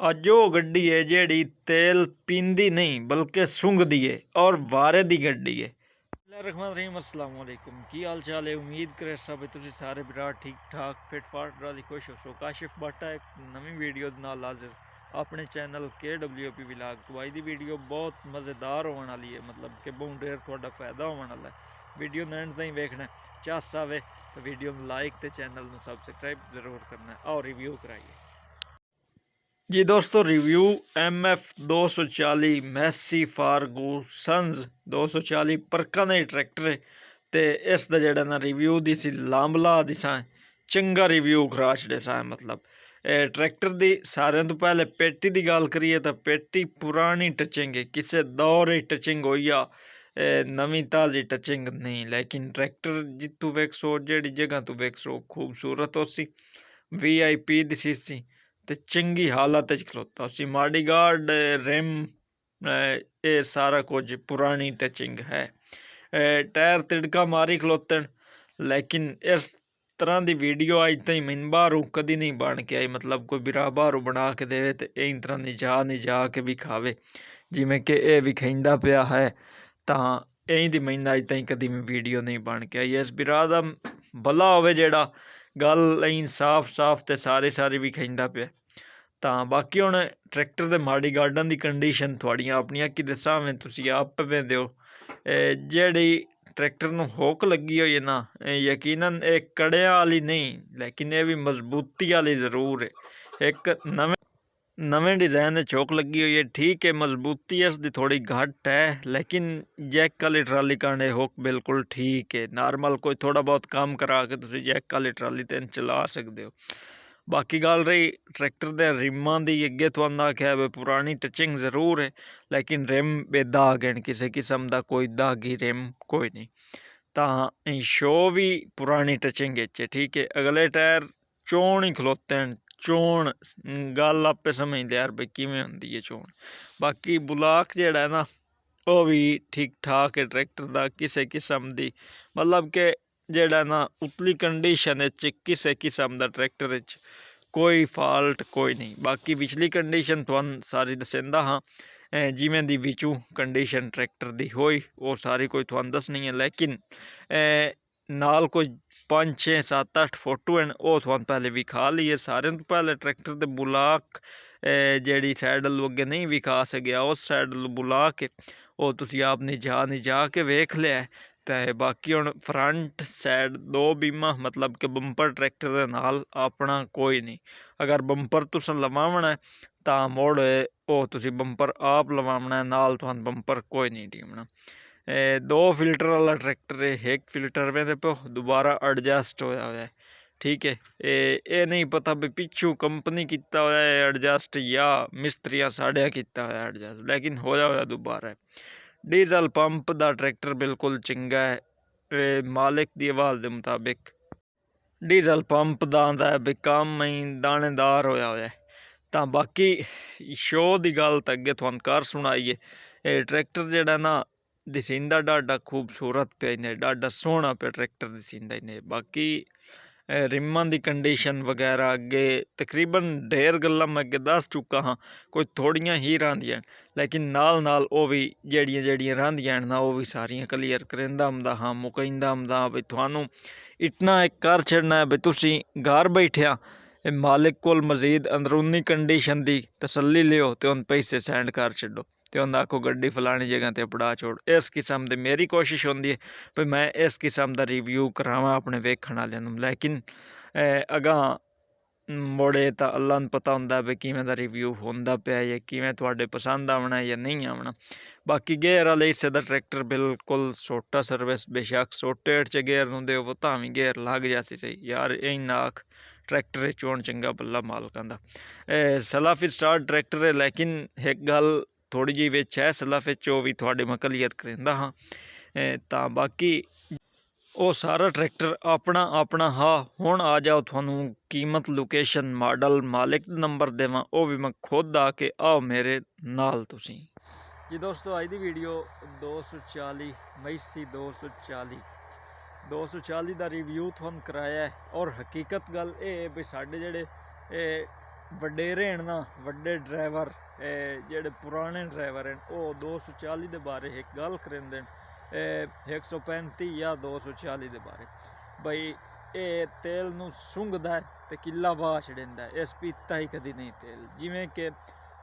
ਅੱਜ ਉਹ ਗੱਡੀ ਹੈ ਜਿਹੜੀ ਤੇਲ ਪੀਂਦੀ ਨਹੀਂ ਬਲਕਿ ਸੁੰਘਦੀ ਹੈ ਔਰ ਵਾਰੇ ਦੀ ਗੱਡੀ ਹੈ। रहमान रहीम अस्सलाम वालेकुम की हाल चाल है। उम्मीद करे सब तुसी सारे भरा ठीक ठाक फिट फाट राजी खुश हो। काशिफ भट्ट एक नवी वीडियो नाल हाजिर अपने चैनल KWP व्लॉग। तो आज दी वीडियो बहुत मज़ेदार होने वाली है, मतलब कि बहुत ढेर थोड़ा फायदा होने वाला है। वीडियो ने एंड ताईं वेखना चास आवे तो वीडियो लाइक तो चैनल में सबसक्राइब जरूर करना है और रिव्यू कराइए जी दोस्तों। रिव्यू MF 240 मैसी फारगूसन्स 240 परका ਦਾ ट्रैक्टर है। तो इस दा जेड़ा ना रिव्यू दी सी लांबला दिसा चंगा रिव्यू करा छड़े सा। मतलब ट्रैक्टर दी सारे तो पहले पेटी दी गल करिए तो पेटी पुरानी टचिंग है, किसी दौर ही टचिंग होई आ, नवी ताजी टचिंग नहीं। लेकिन ट्रैक्टर जितू वेख सो जेड़ी जगह तू वेख सो खूबसूरत हो सी, VIP दी सी ते चंगी हालत खलोता उसी। माड़ी गार्ड रिम ये सारा कुछ पुरानी टचिंग है। टायर तिड़का मारी खलोते, लेकिन इस तरह की वीडियो अज तई मैनू बाहरों कदी नहीं बन के आई। मतलब कोई बिरा बाहरों बना के देवे तो इन तरह नहीं जा के विखावे जिमें कि यह विखाइंदा पिया है, तो यही दी मैनू अज तई कदी वीडियो नहीं बन के आई। इस बिरा दा भला होवे जेड़ा गल साफ साफ तो सारी विखाइंदा पिया। तो बाकी हुण ट्रैक्टर दे माड़ी गार्डां दी कंडीशन थोड़ियां अपनियां कि दसां मैं तुसीं आप वेंदे हो। जेड़ी ट्रैक्टर नूं हुक लगी हुई है ना, यकीनन एक कड़ियां वाली नहीं, लेकिन ये भी मजबूती वाली जरूर है। एक नवें डिज़ाइन चौक लगी हुई है, ठीक है। मजबूती इसकी थोड़ी घट है, लेकिन जैक वाली ट्राली काने हुक बिल्कुल ठीक है। नॉर्मल कोई थोड़ा बहुत काम करा के तुसीं जैक वाली ट्राली ते चला सकते हो। बाकी गल रही ट्रैक्टर दे रिमां दी, अगे तुहानू आख्या है पुरानी टचिंग जरूर है, लेकिन रिम बेदाग हैं, किसी किस्म का कोई दागी रिम कोई नहीं। तो शो भी पुरानी टचिंग है, ठीक है। अगले टायर चोण ही खलोते हैं, चोण गल आपे समझ दे यार भाई किवें हुंदी है चोण। बाकी बुलाक जेड़ा है ना वो भी ठीक ठाक है ट्रैक्टर का, किसी किस्म की मतलब कि जेड़ा ना उतली कंडीशन किसी किस्म का ट्रैक्टर कोई फॉल्ट कोई नहीं। बाकी पिछली कंडीशन तुहानू सारी दसेंदा हाँ, जिमें दी विचू कंडीशन ट्रैक्टर दी होई वो सारी कोई तुहानू दसनी है। लेकिन नाल कोई 5 6 7 8 फोटो हैं वो तुहानू पहले विखा लीए। सारे तो पहले ट्रैक्टर दे बुलाक जेड़ी सैडल अगे नहीं विखा सकिया, उस सैडल बुला के वो तुसी आपने जा के वेख लिया है। तो बाकी हुण फ्रंट सैड दो बीमा, मतलब कि बंपर ट्रैक्टर दे नाल अपना कोई नहीं। अगर बंपर तुसां लवावना है तो मुड़ वो तुसी बंपर आप लवावना है, नाल तुहानू बंपर कोई नहीं टीमना। 2 फिल्टर वाला ट्रैक्टर है, एक फिल्टर वेंदे पे दोबारा एडजस्ट होया है, ठीक है। ये नहीं पता भी पिछू कंपनी किता होया है एडजस्ट या मिस्त्रियां साड़िया किता होया एडजस्ट, लेकिन होया दोबारा है। डीजल पंप दा ट्रैक्टर बिल्कुल चंगा है। मालिक दी आवाज़ के मुताबिक डीजल पंप दा भी काम ही दानेदार होया है। तो बाकी शो की गल तो अगे तुहानू कर सुनाइए। ट्रैक्टर जेड़ा ना दिसींदा डाडा खूबसूरत पे इन्हें, डाडा सोहना पे ट्रैक्टर दिसींदा इन्हें। बाकी रिमां दी कंडीशन वगैरह अगे तकरीबन ढेर गल्लां मैं अगे दस चुका हाँ, कोई थोड़ियां ही रहिंदियां, लेकिन नाल वो भी जेड़ियां रहिंदियां ना वो भी सारियां क्लीयर करेंदा हुंदा हाँ, मुकईंदा हुंदा भी तुहानू इतना एक कर छड़ना है भी तुसी घर बैठिया मालिक कोल मजीद अंदरूनी कंडीशन दी तसल्ली लियो तो उन पैसे सेंड कर छड्डो तो उन्हें आखो गड्डी फलानी जगह ते पड़ा छोड़। इस किस्म की मेरी कोशिश होंदी है भी मैं इस किस्म का रिव्यू करावां अपने वेखण वालियां नूं। लेकिन अगां मुड़े तो अल्लाह नूं पता हुंदा भी किवें दा रिव्यू होंदा पिया या किवें तुहाडे पसंद आवना या नहीं आवना। बाकी गेयर वाले हिस्से दा ट्रैक्टर बिल्कुल सोटा सर्विस, बेशक सोटे च गेयर नूं देवो तां भी गेयर लग जासी सही यार, यही ना आख ट्रैक्टर चोण चंगा बल्ला मालकां दा। सलाफी स्टार्ट ट्रैक्टर है, लेकिन एक गल थोड़ी जी विच है सलाफ वो भी थोड़े मैं क्लीयर करेंदा हाँ। तो बाकी वो सारा ट्रैक्टर अपना अपना हाँ। हुण आ जाओ थानू कीमत, लोकेशन, मॉडल, मालिक नंबर देवां वो भी मैं खुद आके आओ मेरे नाल तुसीं जी। दोस्तों अज दी वीडियो 240 मैसी 240 का रिव्यू तुहानू कराया है। और हकीकत गल ये है भी साडे जेड़े वडेरे हैं ना वड्डे ड्राइवर जेह्ड़े पुराने ड्राइवर हैं वो 240 के बारे एक गल करेंदे 135 या 240 के बारे बई ये तेल नूं सुंघदा है ते किला वाह छड़ेंदा है इस पीता ही कदी नहीं तेल जिमें कि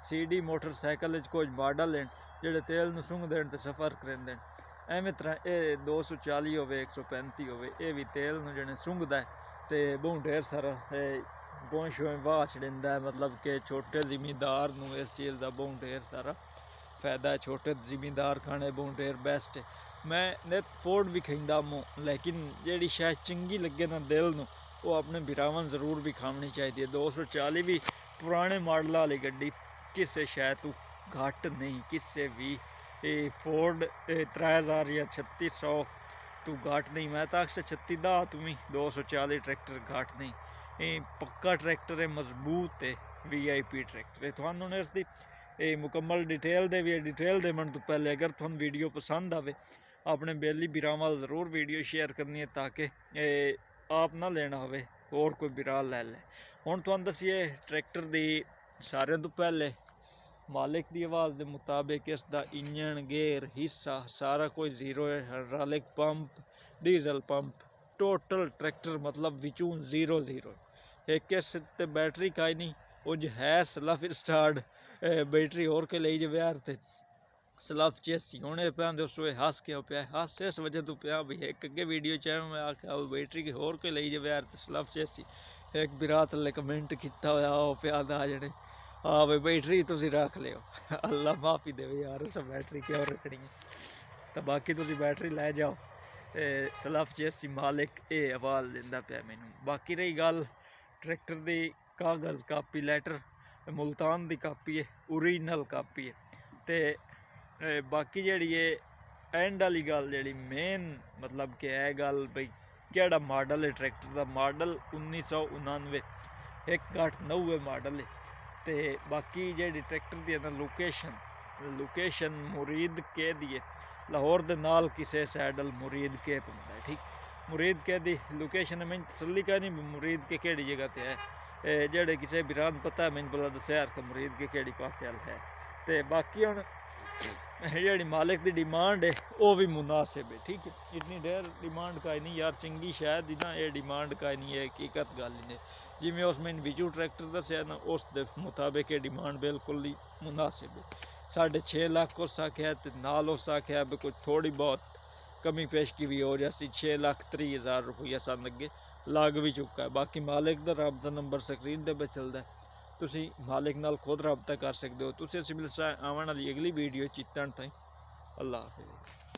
CD मोटरसाइकिल कुछ मॉडल हैं जेह्ड़े तेल नूं सुंघदे ते सफ़र करेंदे एवें तरह ये 240 होवे 135 होवे ये भी तेल नूं जिहड़े सुंघदा है ते बहुत ढेर सारा गोएं शोएं वाह छड़ेंदा है मतलब कि छोटे जिमीदार नूं इस चीज़ का बहुत ढेर सारा फायदा है छोटे जिमीदार खाने बहुत ढेर बेस्ट है मैं नित फोर्ड भी खिंदा मूँ लेकिन जेह्ड़ी शायद चंगी लगे ना दिल नूं वो अपने बिरावन जरूर भी खानी चाहिए 240 भी पुराने मॉडल वाली गड्डी किसे शायद तू घट नहीं किसे भी फोर्ड 3000 या 3600 तू घट नहीं मैं तो अक्सर 36 दा तुम्हें 240 ट्रैक्टर घट नहीं पक्का ट्रैक्टर है मजबूत है VIP ट्रैक्टर है थानू ने इसकी मुकम्मल डिटेल दे भी डिटेल देवन तो पहले अगर थानू वीडियो पसंद आवे अपने बेली बिरावां जरूर वीडियो शेयर करनी है ताकि आप ना लेना होवे और कोई बिरा ले ले हुण तुहानू दस्सिए ट्रैक्टर दी सारे तो पहले मालिक की आवाज़ के मुताबिक इसका इंजन गेयर हिस्सा सारा कोई जीरो है hydraulic pump diesel pump total tractor मतलब विचों जीरो एक इस ते बैटरी का ही नहीं उज है सलफ स्टार्ट बैटरी और के ले जाए यार ते सलफ चेसी होने पे उस वे हस के पे हस इस वजह तो पिया भी एक अगे वीडियो चाहे मैं आख्या बैटरी की होर के ले जाए यार ते सलफ चेसी एक बिरात ले कमेंट किया होया पिया दा जड़े हाँ भाई बैटरी तुम रख लियो अल्लाह माफ़ी दे यार सब बैटरी क्यों रखनी तो बाकी तुम बैटरी लै जाओ सलफ चेसी मालिक ये आवाज़ देंदा पाया मैनू बाकी रही गल ट्रैक्टर की कागज़ कापी लैटर मुल्तान की कापी है ओरिजिनल कापी है तो बाकी जी एंड वाली गल जी मेन मतलब कि है गल भाई केड़ा मॉडल है ट्रैक्टर का मॉडल 1999 189 मॉडल है तो बाकी जी ट्रैक्टर की ना लोकेशन मुरीद के दी लाहौर के नाल किसे सैडल मुरीद के पौंदा है ठीक मुरीद के दी लोकेशन मैं तसली का नहीं मुरीद के केड़ी जगह पे है जेड़े किसी बिरान पता है मैंने बोला दस्या कि मुरीद के केड़ी पासे वाल है तो बाकी हुण जी मालिक की डिमांड है वो भी मुनासिब है ठीक है इतनी ढेर डिमांड का नहीं यार चंगी शायद ही ना ये डिमांड का नहीं है हकीकत गल ही नहीं जिमें उस मैंने विजू ट्रैक्टर दसिया ना उस दे मुताबिक ये डिमांड बिल्कुल ही मुनासिब है 6.5 लाख उस आख्या तो नाल उस आख्या भी कुछ थोड़ी बहुत कमी पेश की भी हो जाती 6,30,000 रुपया सन अगे लग भी चुका है बाकी मालिक का रबता नंबर स्क्रीन पर चलता है तुसी मालिक नाल खुद रबता कर सकते हो तुसी सिविल आने वाली अगली वीडियो चितन ताईं अल्लाह हाफिज़।